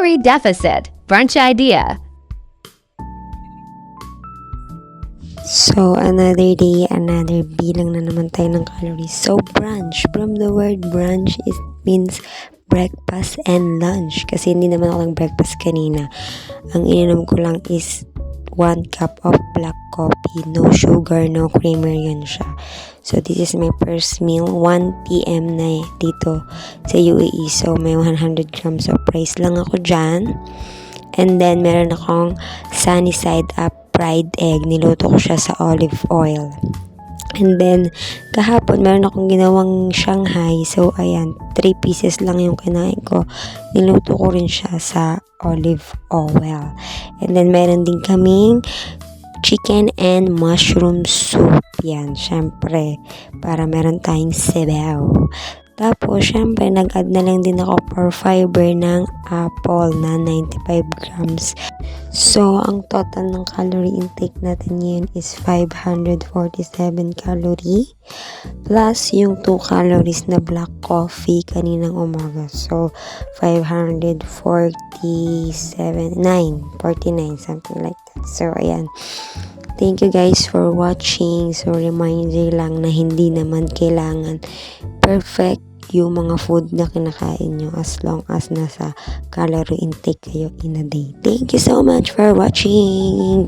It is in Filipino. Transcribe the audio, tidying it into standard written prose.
Calorie deficit. Brunch idea. So, another day, another bilang na naman tayo ng calories. So, brunch. From the word brunch, it means breakfast and lunch. Kasi hindi naman ako nag-breakfast kanina. Ang ininom ko lang is 1 cup of black coffee. No sugar, no creamer, yun siya. So, this is my first meal. 1 p.m. na dito sa UAE. So, may 100 grams of rice lang ako dyan. And then, meron akong sunny side up fried egg. Niluto ko siya sa olive oil. And then, kahapon, meron akong ginawang Shanghai. So, ayan, 3 pieces lang yung kinain ko. Niluto ko rin siya sa olive oil. And then, meron din kaming chicken and mushroom soup. Yan, syempre, para meron tayong sabaw. Tapos, syempre, nag-add na lang din ako for fiber ng apple na 95 grams. So, ang total ng calorie intake natin ngayon is 547 calorie plus yung 2 calories na black coffee kaninang umaga. So, 547, 49, something like that. So, ayan. Thank you guys for watching. So, reminder lang na hindi naman kailangan perfect yung mga food na kinakain nyo as long as nasa calorie intake kayo in a day. Thank you so much for watching.